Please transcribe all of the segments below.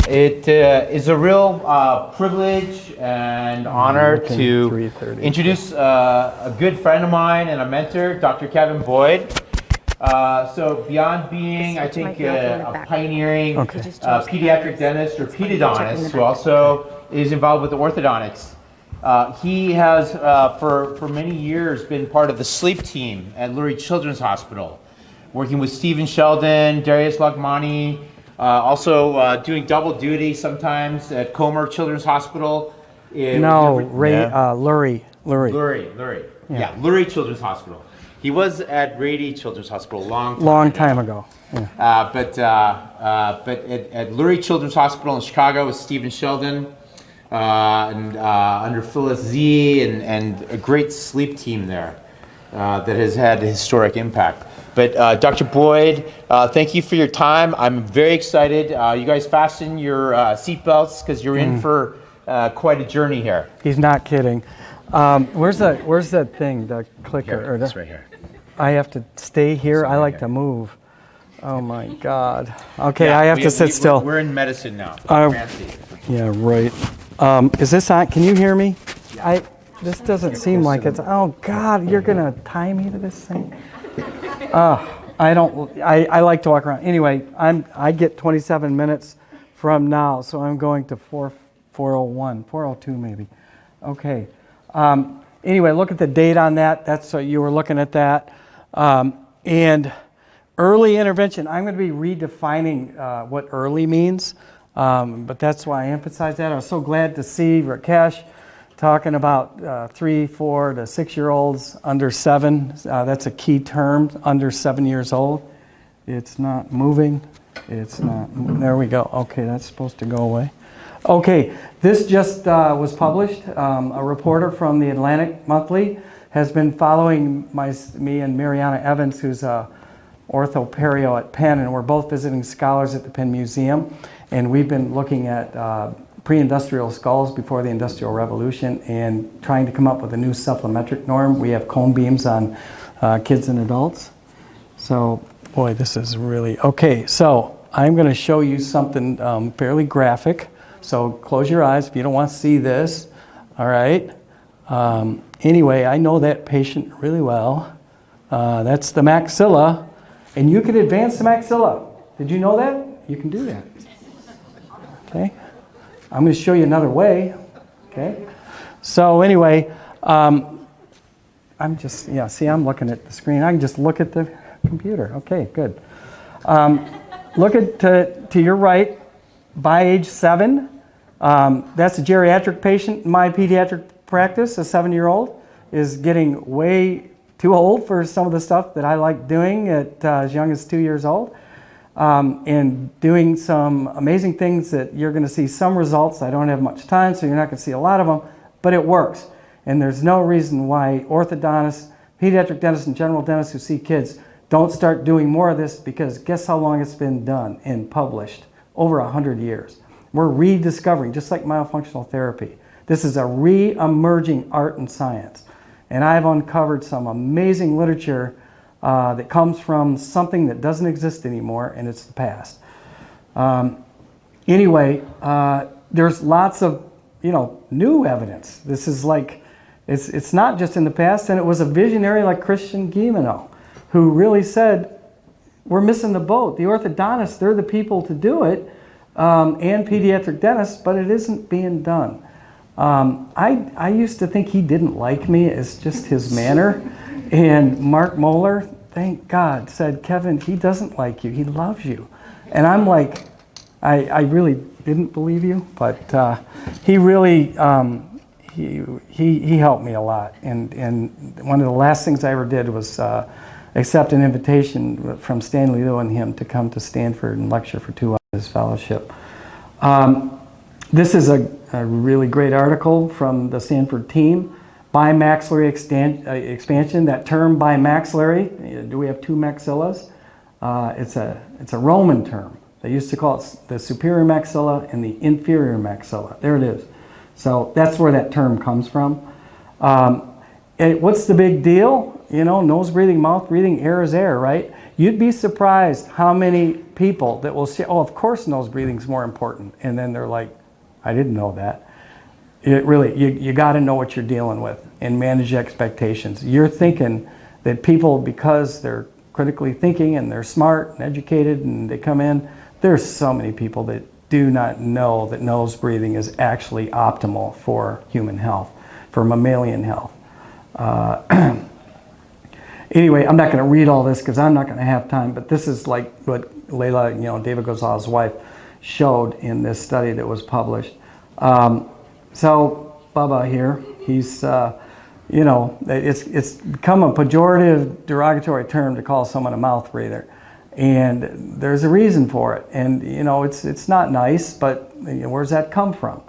It is a real privilege and honor to introduce a good friend of mine and a mentor, Dr. Kevin Boyd. So beyond being, I think, a pioneering pediatric dentist or pedodontist who also is involved with orthodontics, he has for many years been part of the sleep team at Lurie Children's Hospital, working with Stephen Sheldon, Darius Lagmani, also doing double duty sometimes at Comer Children's Hospital. Lurie. Yeah, Lurie Children's Hospital. He was at Rady Children's Hospital a long time ago. Yeah. But at Lurie Children's Hospital in Chicago with Stephen Sheldon and under Phyllis Z and a great sleep team there that has had a historic impact. But Dr. Boyd, thank you for your time. I'm very excited. You guys fasten your seatbelts because you're in for quite a journey here. He's not kidding. Where's that thing, the clicker? Here, it's right here. I have to stay here? I like to move. Oh my God. Okay, yeah, I have to sit still. We're in medicine now. Fancy. Yeah, right. Is this on? Can you hear me? Yeah. This doesn't seem like it's. Oh God, you're gonna tie me to this thing? I don't. I like to walk around. Anyway, I get 27 minutes from now, so I'm going to 401, 402 maybe. Okay. Anyway, look at the date on that. That's you were looking at that. And early intervention. I'm going to be redefining what early means, but that's why I emphasize that. I was so glad to see Rakesh talking about 3, 4 to 6-year-olds under 7. That's a key term, under 7 years old. It's not moving. It's not. There we go. Okay, that's supposed to go away. Okay, this just was published. A reporter from the Atlantic Monthly has been following me and Mariana Evans, who's a orthoperio at Penn, and we're both visiting scholars at the Penn Museum. And we've been looking at pre-industrial skulls before the Industrial Revolution and trying to come up with a new cephalometric norm. We have cone beams on kids and adults. So, boy, this is really... Okay, so I'm going to show you something fairly graphic. So close your eyes if you don't want to see this. All right. Anyway, I know that patient really well. That's the maxilla. And you can advance the maxilla. Did you know that? You can do that. Okay. I'm going to show you another way. Okay. So anyway, I'm just, see, I'm looking at the screen. I can just look at the computer. Okay, good. Look at to your right. By age 7, that's a geriatric patient in my pediatric practice. A 7-year-old is getting way too old for some of the stuff that I like doing at as young as 2 years old, and doing some amazing things that you're going to see some results. I don't have much time, so you're not going to see a lot of them, but it works. And there's no reason why orthodontists, pediatric dentists, and general dentists who see kids don't start doing more of this, because guess how long it's been done and published? Over 100 years. We're rediscovering, just like myofunctional therapy. This is a re-emerging art and science. And I've uncovered some amazing literature that comes from something that doesn't exist anymore, and it's the past. Anyway, there's lots of new evidence. This is like, it's not just in the past, and it was a visionary like Christian Guilleminault who really said, we're missing the boat. The orthodontists, they're the people to do it, and pediatric dentists, but it isn't being done. I used to think he didn't like me. It's just his manner. And Mark Moeller, thank God, said, Kevin, he doesn't like you. He loves you. And I'm like, I really didn't believe you, but he really, he helped me a lot. And one of the last things I ever did was accept an invitation from Stanley Liu and him to come to Stanford and lecture for 2 hours his fellowship. This is a really great article from the Stanford team. Bimaxillary expansion, that term bimaxillary, do we have 2 maxillas? It's a Roman term. They used to call it the superior maxilla and the inferior maxilla. There it is. So that's where that term comes from. What's the big deal? Nose breathing, mouth breathing, air is air, right? You'd be surprised how many people that will say, oh, of course nose breathing is more important. And then they're like, I didn't know that. It really, you got to know what you're dealing with and manage expectations. You're thinking that people, because they're critically thinking and they're smart and educated and they come in, there's so many people that do not know that nose breathing is actually optimal for human health, for mammalian health. Anyway, I'm not going to read all this because I'm not going to have time, but this is like what Layla, David Gozal's wife, showed in this study that was published. So Bubba here, he's, it's become a pejorative, derogatory term to call someone a mouth breather. And there's a reason for it. And, it's not nice, but where's that come from?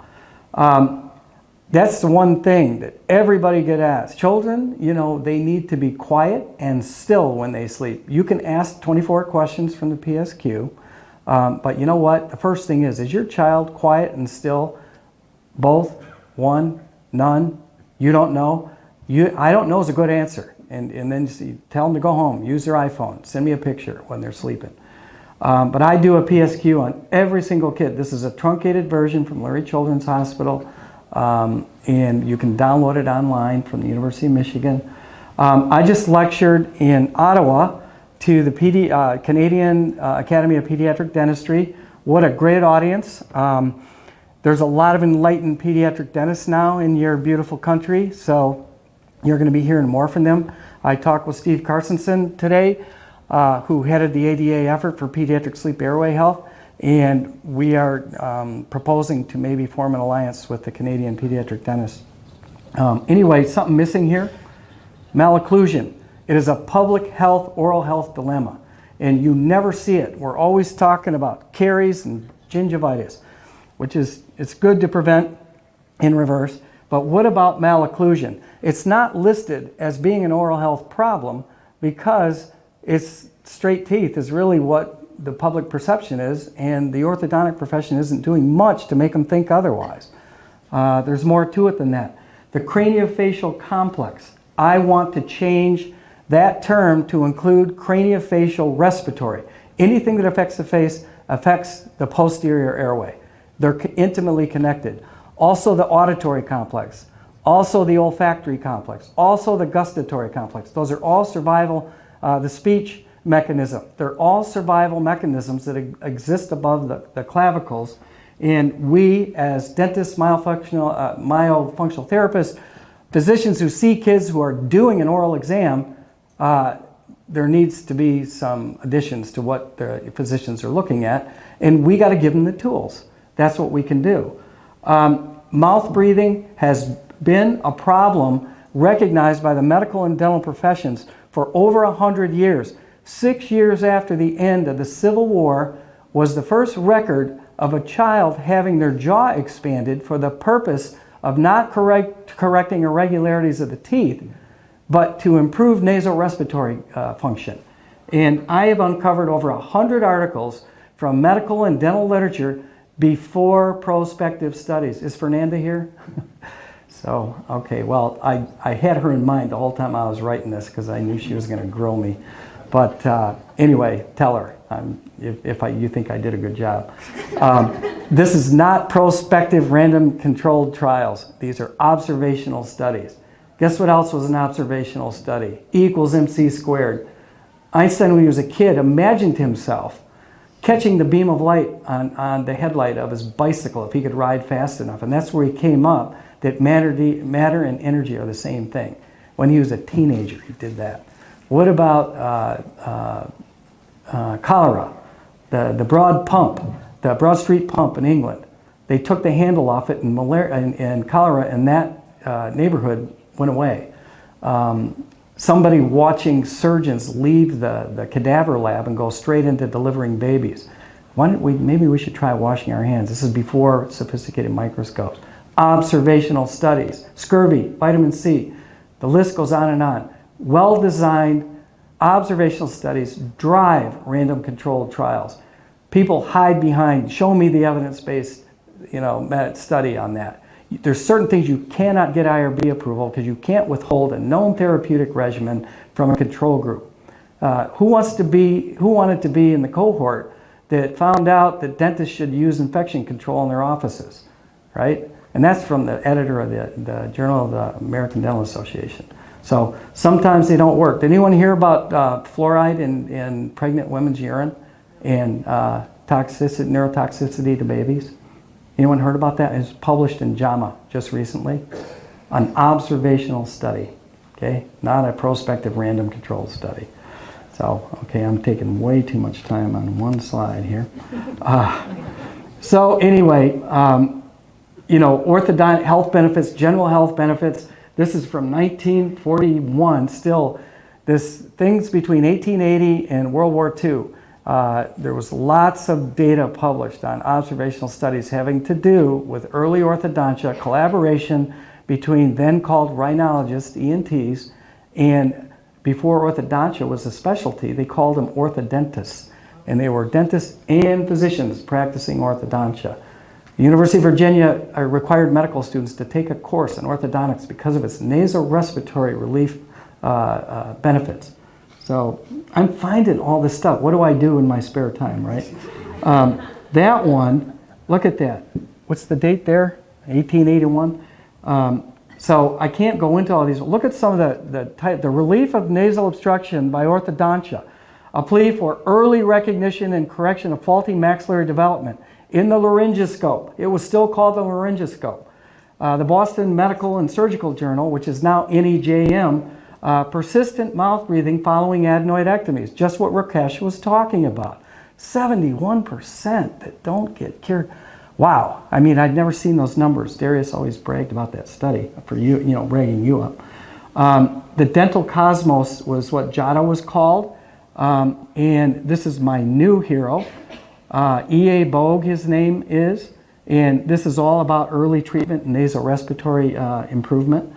That's the one thing that everybody get asked. Children, they need to be quiet and still when they sleep. You can ask 24 questions from the PSQ, but you know what? The first thing is your child quiet and still? Both? One? None? You don't know? I don't know is a good answer. And then you tell them to go home, use their iPhone, send me a picture when they're sleeping. But I do a PSQ on every single kid. This is a truncated version from Lurie Children's Hospital. And you can download it online from the University of Michigan. I just lectured in Ottawa to the Canadian Academy of Pediatric Dentistry. What a great audience. There's a lot of enlightened pediatric dentists now in your beautiful country, so you're going to be hearing more from them. I talked with Steve Carstensen today, who headed the ADA effort for pediatric sleep airway health. And we are proposing to maybe form an alliance with the Canadian pediatric dentists. Anyway, something missing here. Malocclusion. It is a public health, oral health dilemma. And you never see it. We're always talking about caries and gingivitis, which is, it's good to prevent in reverse. But what about malocclusion? It's not listed as being an oral health problem because it's straight teeth is really what the public perception is, and the orthodontic profession isn't doing much to make them think otherwise. There's more to it than that. The craniofacial complex. I want to change that term to include craniofacial respiratory. Anything that affects the face affects the posterior airway. They're intimately connected. Also the auditory complex. Also the olfactory complex. Also the gustatory complex. Those are all survival, the speech mechanism. They're all survival mechanisms that exist above the clavicles. And we, as dentists, myofunctional therapists, physicians who see kids who are doing an oral exam, there needs to be some additions to what the physicians are looking at. And we got to give them the tools. That's what we can do. Mouth breathing has been a problem recognized by the medical and dental professions for over 100 years. 6 years after the end of the Civil War was the first record of a child having their jaw expanded for the purpose of not correcting irregularities of the teeth, but to improve nasal respiratory function. And I have uncovered over 100 articles from medical and dental literature before prospective studies. Is Fernanda here? So, okay, well, I had her in mind the whole time I was writing this because I knew she was going to grill me. But anyway, tell her if you think I did a good job. This is not prospective random controlled trials. These are observational studies. Guess what else was an observational study? E equals mc squared. Einstein, when he was a kid, imagined himself catching the beam of light on the headlight of his bicycle if he could ride fast enough. And that's where he came up that matter and energy are the same thing. When he was a teenager, he did that. What about cholera? The Broad Pump, the Broad Street Pump in England. They took the handle off it, and cholera in that neighborhood went away. Somebody watching surgeons leave the cadaver lab and go straight into delivering babies. Maybe we should try washing our hands. This is before sophisticated microscopes. Observational studies, scurvy, vitamin C. The list goes on and on. Well-designed observational studies drive random controlled trials. People hide behind, show me the evidence-based study on that. There's certain things you cannot get IRB approval because you can't withhold a known therapeutic regimen from a control group. Who wanted to be in the cohort that found out that dentists should use infection control in their offices, right? And that's from the editor of the Journal of the American Dental Association. So sometimes they don't work. Did anyone hear about fluoride in pregnant women's urine and neurotoxicity to babies? Anyone heard about that? It was published in JAMA just recently. An observational study, okay? Not a prospective random controlled study. So, okay, I'm taking way too much time on one slide here. So anyway, orthodontic health benefits, general health benefits. This is from 1941. Still, things between 1880 and World War II. There was lots of data published on observational studies having to do with early orthodontia, collaboration between then called rhinologists, ENTs, and before orthodontia was a specialty, they called them orthodontists. And they were dentists and physicians practicing orthodontia. The University of Virginia required medical students to take a course in orthodontics because of its nasal-respiratory relief benefits. So I'm finding all this stuff. What do I do in my spare time, right? That one, look at that. What's the date there? 1881. So I can't go into all these. Look at some of the relief of nasal obstruction by orthodontia, a plea for early recognition and correction of faulty maxillary development in the laryngoscope. It was still called the laryngoscope. The Boston Medical and Surgical Journal, which is now NEJM, persistent mouth breathing following adenoidectomies, just what Rakesh was talking about. 71% that don't get cured. Wow, I mean, I'd never seen those numbers. Darius always bragged about that study for you, bragging you up. The dental cosmos was what Giotto was called, and this is my new hero. E.A. Bogue, his name is, and this is all about early treatment and nasal respiratory improvement.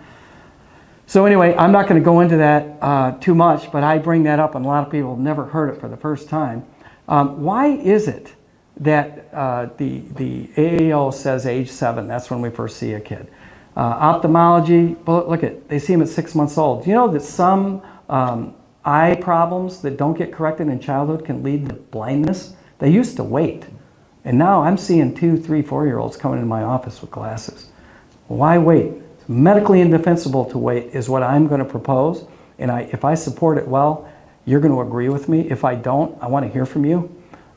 So anyway, I'm not going to go into that too much, but I bring that up, and a lot of people have never heard it for the first time. Why is it that the AAO says age 7, that's when we first see a kid? Ophthalmology, look at, they see him at 6 months old. Do you know that some eye problems that don't get corrected in childhood can lead to blindness? They used to wait. And now I'm seeing 2, 3, 4-year-olds coming into my office with glasses. Why wait? It's medically indefensible to wait is what I'm going to propose. And if I support it well, you're going to agree with me. If I don't, I want to hear from you.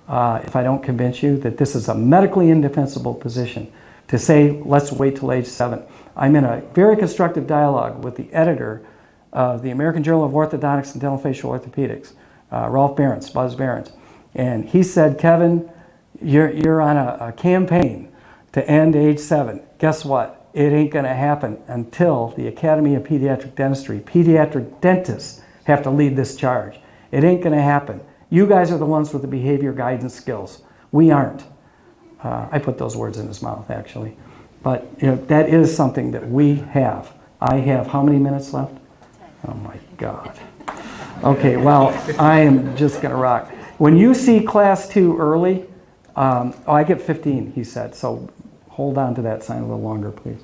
If I don't convince you that this is a medically indefensible position to say, let's wait till age 7. I'm in a very constructive dialogue with the editor of the American Journal of Orthodontics and Dental Facial Orthopedics, Rolf Behrens, Buzz Behrens. And he said, Kevin, you're on a campaign to end age 7. Guess what? It ain't going to happen until the Academy of Pediatric Dentistry, pediatric dentists have to lead this charge. It ain't going to happen. You guys are the ones with the behavior guidance skills. We aren't. I put those words in his mouth, actually. But that is something that we have. I have how many minutes left? 10. Oh my God. Okay, well, I am just going to rock. When you see class 2 early, I get 15, he said, so hold on to that sign a little longer, please.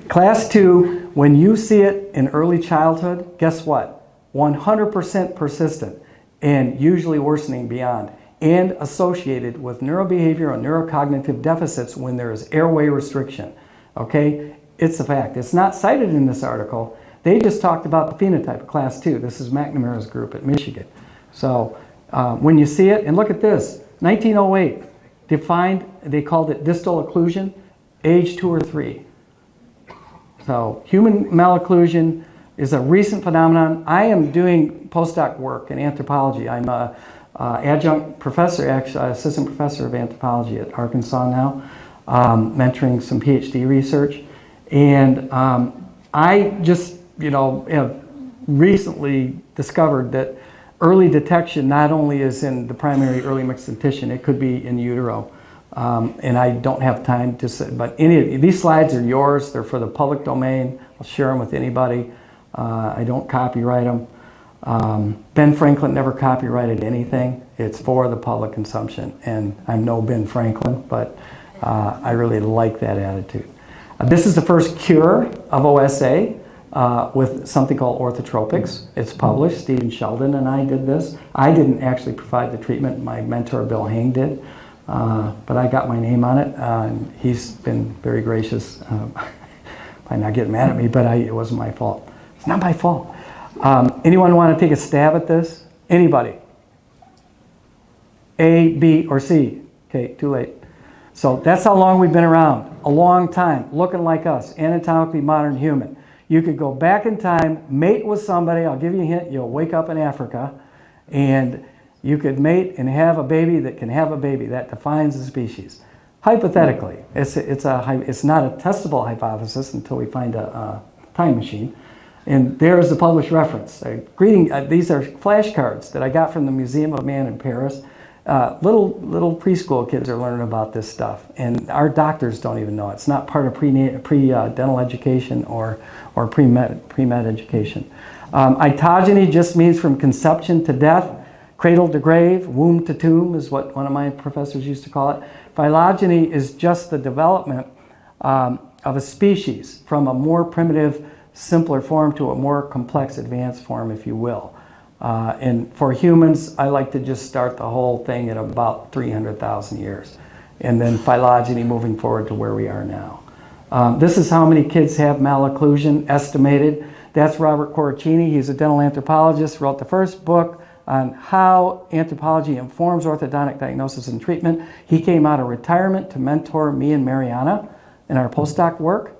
Class 2, when you see it in early childhood, guess what? 100% persistent and usually worsening beyond, and associated with neurobehavioral and neurocognitive deficits when there is airway restriction. Okay? It's a fact. It's not cited in this article. They just talked about the phenotype of class 2. This is McNamara's group at Michigan. So when you see it, and look at this, 1908, defined, they called it distal occlusion, age 2 or 3. So human malocclusion is a recent phenomenon. I am doing postdoc work in anthropology. I'm an adjunct professor, actually, assistant professor of anthropology at Arkansas now, mentoring some PhD research. And I just, have recently discovered that early detection not only is in the primary early mixed dentition, it could be in utero. And I don't have time to say, but these slides are yours. They're for the public domain. I'll share them with anybody. I don't copyright them. Ben Franklin never copyrighted anything. It's for the public consumption. And I'm no Ben Franklin, but I really like that attitude. This is the first cure of OSA. with something called orthotropics. It's published. Stephen Sheldon and I did this. I didn't actually provide the treatment. My mentor, Bill Hang, did. But I got my name on it. And he's been very gracious by not getting mad at me, but it wasn't my fault. It's not my fault. Anyone want to take a stab at this? Anybody? A, B, or C? Okay, too late. So that's how long we've been around. A long time, looking like us, anatomically modern human. You could go back in time, mate with somebody. I'll give you a hint. You'll wake up in Africa, and you could mate and have a baby that can have a baby. That defines the species. Hypothetically, it's not a testable hypothesis until we find a time machine. And there is the published reference. These are flashcards that I got from the Museum of Man in Paris. Little preschool kids are learning about this stuff, and our doctors don't even know it. It's not part of pre-dental education or pre-med education. Itogeny just means from conception to death, cradle to grave, womb to tomb is what one of my professors used to call it. Phylogeny is just the development of a species from a more primitive, simpler form to a more complex, advanced form, if you will. And for humans, I like to just start the whole thing at about 300,000 years. And then phylogeny moving forward to where we are now. This is how many kids have malocclusion estimated. That's Robert Corricini. He's a dental anthropologist, wrote the first book on how anthropology informs orthodontic diagnosis and treatment. He came out of retirement to mentor me and Mariana in our postdoc work.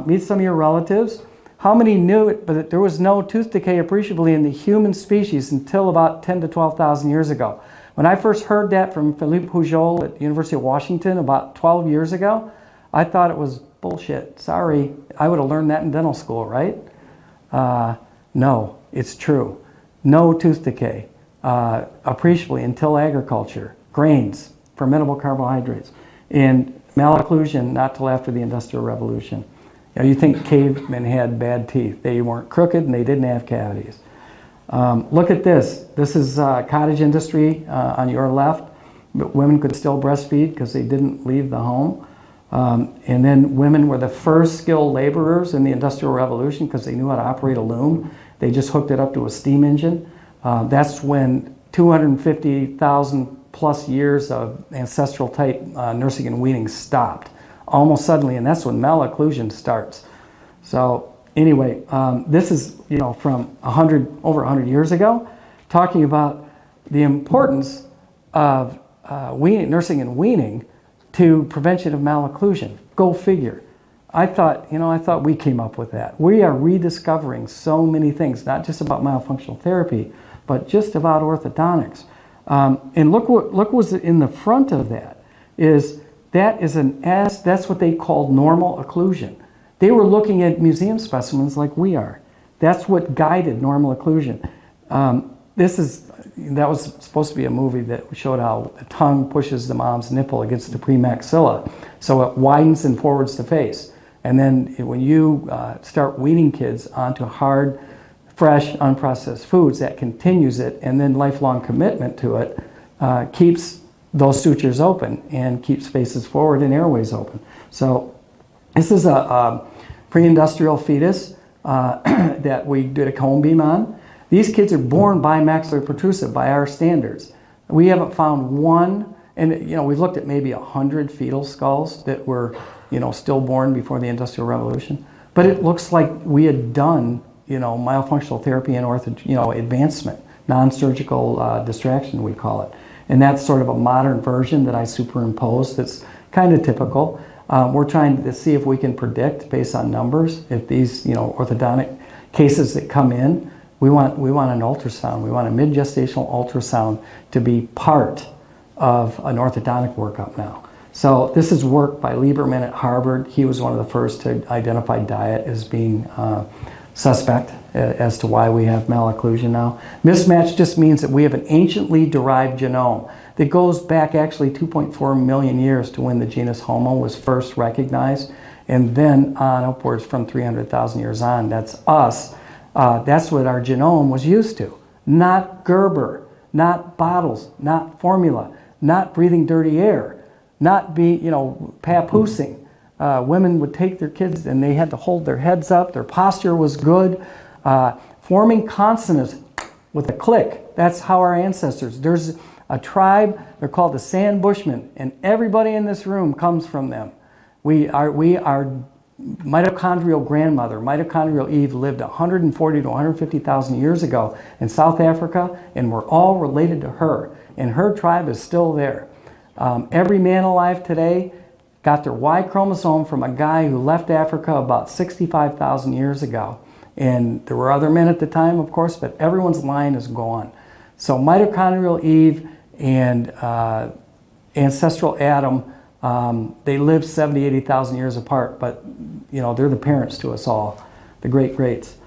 Meet some of your relatives. How many knew it, but there was no tooth decay appreciably in the human species until about 10 to 12,000 years ago. When I first heard that from Philippe Pujol at the University of Washington about 12 years ago, I thought it was bullshit. Sorry, I would have learned that in dental school, right? No, it's true. No tooth decay appreciably until agriculture. Grains, fermentable carbohydrates, and malocclusion not till after the Industrial Revolution. You think cavemen had bad teeth. They weren't crooked and they didn't have cavities. Look at this. This is cottage industry on your left. But women could still breastfeed because they didn't leave the home. And then women were the first skilled laborers in the Industrial Revolution because they knew how to operate a loom. They just hooked it up to a steam engine. That's when 250,000 plus years of ancestral type nursing and weaning stopped. Almost suddenly, and that's when malocclusion starts. So anyway, this is from over 100 years ago, talking about the importance of nursing and weaning to prevention of malocclusion. Go figure. I thought we came up with that. We are rediscovering so many things, not just about myofunctional therapy, but just about orthodontics. And look what was in the front of that is. That's what they called normal occlusion. They were looking at museum specimens like we are. That's what guided normal occlusion. That was supposed to be a movie that showed how the tongue pushes the mom's nipple against the premaxilla, so it widens and forwards the face. And then when you start weaning kids onto hard, fresh, unprocessed foods, that continues it, and then lifelong commitment to it keeps those sutures open and keeps faces forward and airways open. So this is a pre-industrial fetus that we did a cone beam on. These kids are born bimaxillary protrusive by our standards. We haven't found one, and we've looked at maybe 100 fetal skulls that were still born before the Industrial Revolution. But it looks like we had done myofunctional therapy and advancement, non-surgical distraction we call it. And that's sort of a modern version that I superimposed that's kind of typical. We're trying to see if we can predict based on numbers if these orthodontic cases that come in, we want an ultrasound. We want a mid-gestational ultrasound to be part of an orthodontic workup now. So this is work by Lieberman at Harvard. He was one of the first to identify diet as being suspect as to why we have malocclusion now. Mismatch just means that we have an anciently derived genome that goes back actually 2.4 million years to when the genus Homo was first recognized, and then on upwards from 300,000 years on. That's us. That's what our genome was used to. Not Gerber, not bottles, not formula, not breathing dirty air, not papoosing. women would take their kids and they had to hold their heads up. Their posture was good. Forming consonants with a click. That's how our ancestors. There's a tribe, they're called the Sand Bushmen, and everybody in this room comes from them. We are mitochondrial grandmother, mitochondrial Eve, lived 140 to 150,000 years ago in South Africa, and we're all related to her. And her tribe is still there. Every man alive today got their Y chromosome from a guy who left Africa about 65,000 years ago. And there were other men at the time, of course, but everyone's line is gone. So mitochondrial Eve and ancestral Adam, they lived 70, 80,000 years apart, but they're the parents to us all, the great-greats.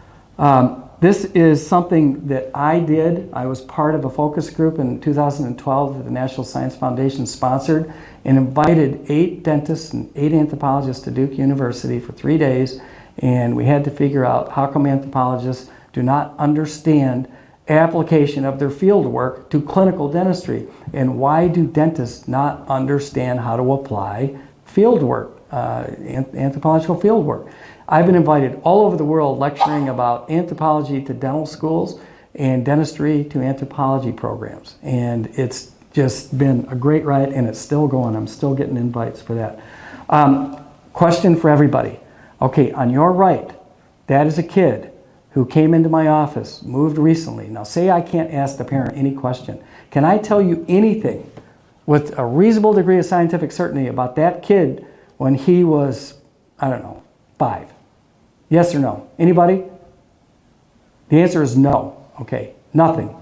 This is something that I did. I was part of a focus group in 2012 that the National Science Foundation sponsored and invited 8 dentists and 8 anthropologists to Duke University for 3 days. And we had to figure out how come anthropologists do not understand application of their field work to clinical dentistry, and why do dentists not understand how to apply field work, anthropological field work. I've been invited all over the world lecturing about anthropology to dental schools and dentistry to anthropology programs, and it's just been a great ride, and it's still going. I'm still getting invites for that. Question for everybody. Okay, on your right, that is a kid who came into my office, moved recently. Now say I can't ask the parent any question. Can I tell you anything with a reasonable degree of scientific certainty about that kid when he was, 5? Yes or no? Anybody? The answer is no. Okay, nothing.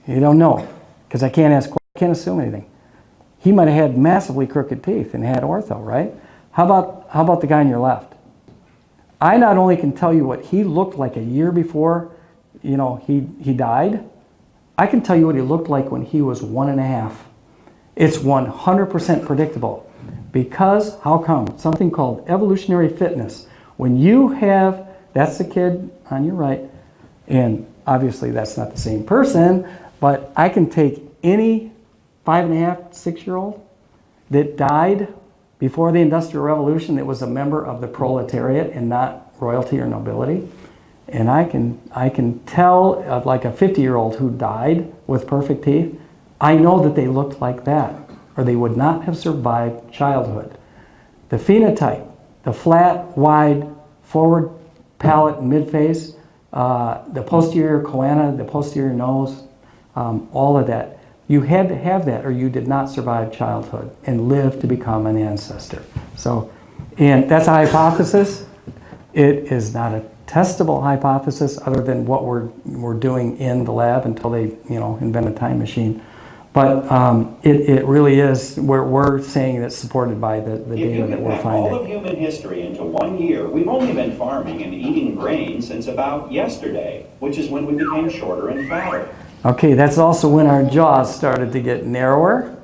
You don't know because I can't assume anything. He might have had massively crooked teeth and had ortho, right? How about the guy on your left? I not only can tell you what he looked like a year before, he died. I can tell you what he looked like when he was 1.5. It's 100% predictable. Because, how come? Something called evolutionary fitness. When you have, that's the kid on your right, and obviously that's not the same person, but I can take any 5.5, 6-year-old that died before the Industrial Revolution that was a member of the proletariat and not royalty or nobility. And I can tell like a 50-year-old who died with perfect teeth, I know that they looked like that, or they would not have survived childhood. The phenotype, the flat, wide, forward palate and midface, the posterior choana, the posterior nose, all of that. You had to have that or you did not survive childhood and live to become an ancestor. So, and that's a hypothesis. It is not a testable hypothesis other than what we're doing in the lab until they invent a time machine. But it really is, we're saying it's supported by the data that we're finding. All of human history into 1 year, we've only been farming and eating grain since about yesterday, which is when we became shorter and fatter. Okay, that's also when our jaws started to get narrower,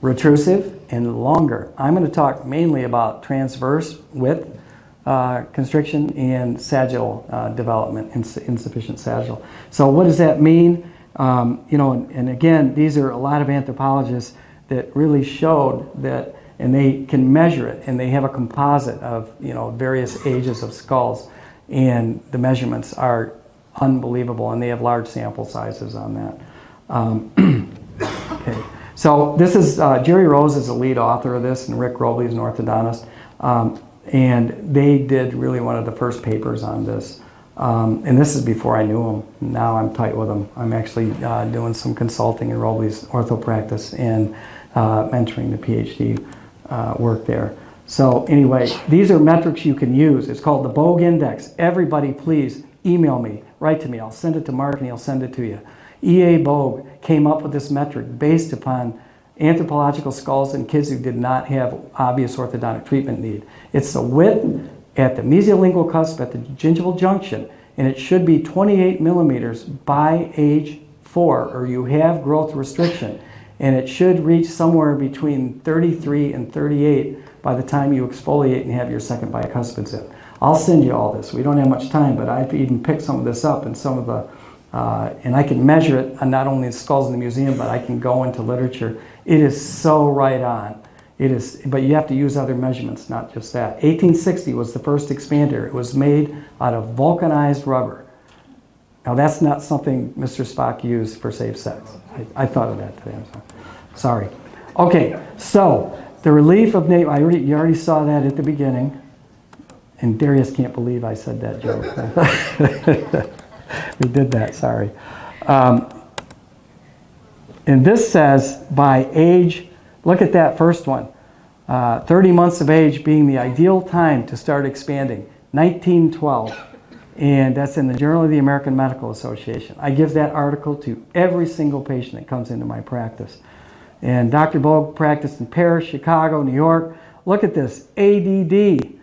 retrusive, and longer. I'm going to talk mainly about transverse width constriction and sagittal development, insufficient sagittal. So what does that mean? And again, these are a lot of anthropologists that really showed that, and they can measure it, and they have a composite of various ages of skulls, and the measurements are unbelievable, and they have large sample sizes on that. Okay, so this is Jerry Rose is the lead author of this, and Rick Robley is an orthodontist, and they did really one of the first papers on this. And this is before I knew him. Now I'm tight with him. I'm actually doing some consulting in Robley's ortho practice and mentoring the PhD work there. So anyway, these are metrics you can use. It's called the Bogue Index. Everybody please email me, write to me. I'll send it to Mark and he'll send it to you. E.A. Bogue came up with this metric based upon anthropological skulls in kids who did not have obvious orthodontic treatment need. It's the width at the mesiolingual cusp at the gingival junction, and it should be 28 millimeters by age 4, or you have growth restriction. And it should reach somewhere between 33 and 38 by the time you exfoliate and have your second bicuspids in. I'll send you all this. We don't have much time, but I've even picked some of this up and some of the, and I can measure it on not only the skulls in the museum, but I can go into literature. It is so right on. It is, but you have to use other measurements, not just that. 1860 was the first expander. It was made out of vulcanized rubber. Now that's not something Mr. Spock used for safe sex. I thought of that today. I'm sorry. Okay, so the relief of nape. You already saw that at the beginning, and Darius can't believe I said that joke. We did that. Sorry. And this says by age. Look at that first one. 30 months of age being the ideal time to start expanding. 1912. And that's in the Journal of the American Medical Association. I give that article to every single patient that comes into my practice. And Dr. Bogue practiced in Paris, Chicago, New York. Look at this, ADD.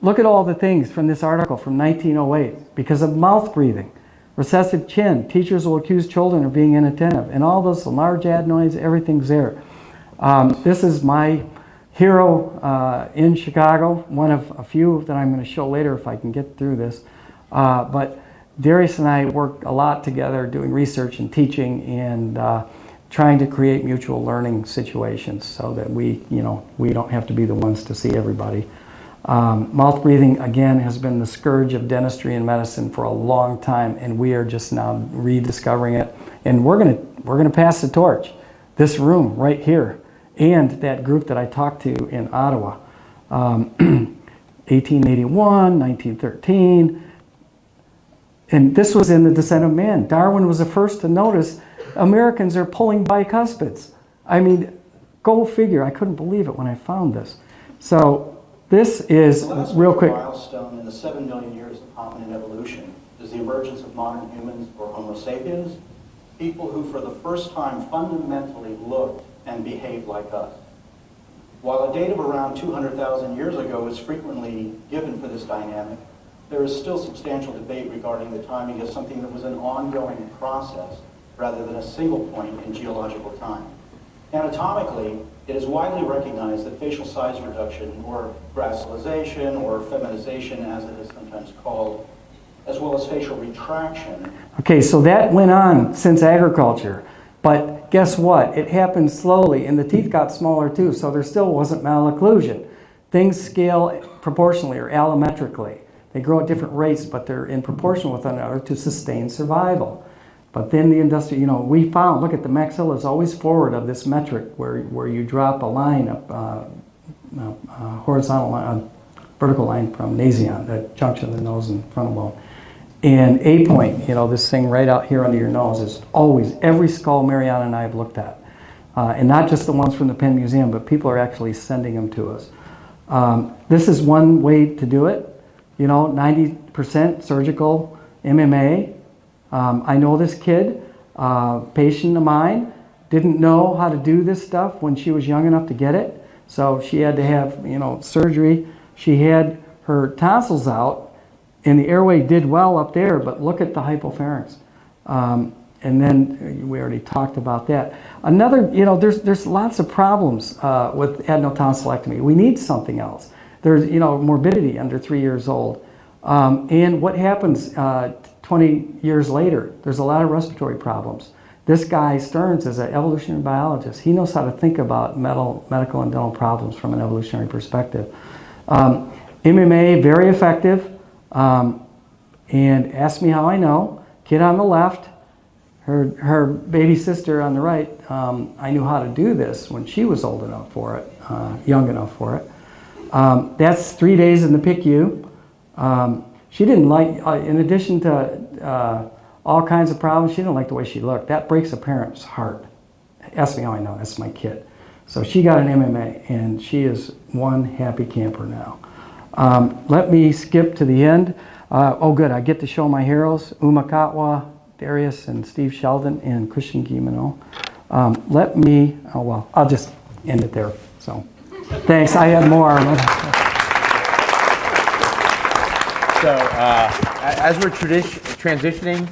Look at all the things from this article from 1908 because of mouth breathing. Recessive chin, teachers will accuse children of being inattentive. And all those large adenoids, everything's there. This is my hero in Chicago, one of a few that I'm going to show later if I can get through this. But Darius and I work a lot together doing research and teaching and trying to create mutual learning situations so that we don't have to be the ones to see everybody. Mouth breathing, again, has been the scourge of dentistry and medicine for a long time, and we are just now rediscovering it. And we're gonna pass the torch. This room right here, and that group that I talked to in Ottawa, 1881, 1913, and this was in The Descent of Man. Darwin was the first to notice Americans are pulling bicuspids. I mean, go figure. I couldn't believe it when I found this. So this is, real quick. The last milestone in the 7 million years of hominid evolution is the emergence of modern humans, or Homo sapiens, people who for the first time fundamentally looked and behaved like us. While a date of around 200,000 years ago is frequently given for this dynamic, there is still substantial debate regarding the timing as something that was an ongoing process rather than a single point in geological time. Anatomically, it is widely recognized that facial size reduction, or gracilization, or feminization as it is sometimes called, as well as facial retraction. Okay, so that went on since agriculture. But guess what? It happened slowly, and the teeth got smaller too, so there still wasn't malocclusion. Things scale proportionally or allometrically. They grow at different rates, but they're in proportion with one another to sustain survival. But then the industry, we found, look at the maxilla is always forward of this metric where you drop a line, horizontal line, vertical line from nasion, the junction of the nose and frontal bone. And A point, this thing right out here under your nose is always, every skull Mariana and I have looked at. And not just the ones from the Penn Museum, but people are actually sending them to us. This is one way to do it. 90% surgical MMA. I know this kid, patient of mine, didn't know how to do this stuff when she was young enough to get it. So she had to have, surgery. She had her tonsils out, and the airway did well up there, but look at the hypopharynx. And then we already talked about that. Another, there's lots of problems with adenotonsillectomy. We need something else. There's, morbidity under 3 years old. And what happens 20 years later? There's a lot of respiratory problems. This guy, Stearns, is an evolutionary biologist. He knows how to think about medical and dental problems from an evolutionary perspective. MMA, very effective. And ask me how I know. Kid on the left, her baby sister on the right, I knew how to do this when she was old enough for it, young enough for it. That's 3 days in the PICU. She didn't like, in addition to all kinds of problems, she didn't like the way she looked. That breaks a parent's heart. Ask me how I know, that's my kid. So she got an MMA, and she is one happy camper now. Let me skip to the end. Oh good, I get to show my heroes, Uma Katwa, Darius, and Steve Sheldon, and Christian Guilleminault. I'll just end it there. So, thanks, I had more. So, as we're transitioning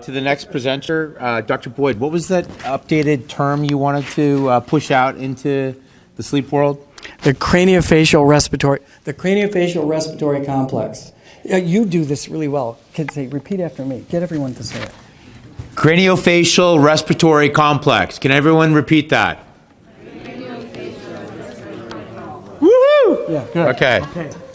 to the next presenter, Dr. Boyd, what was that updated term you wanted to push out into the sleep world? The craniofacial respiratory complex. You do this really well. Kids, say, repeat after me. Get everyone to say it. Craniofacial respiratory complex. Can everyone repeat that? Craniofacial Yeah, good. Okay. Okay.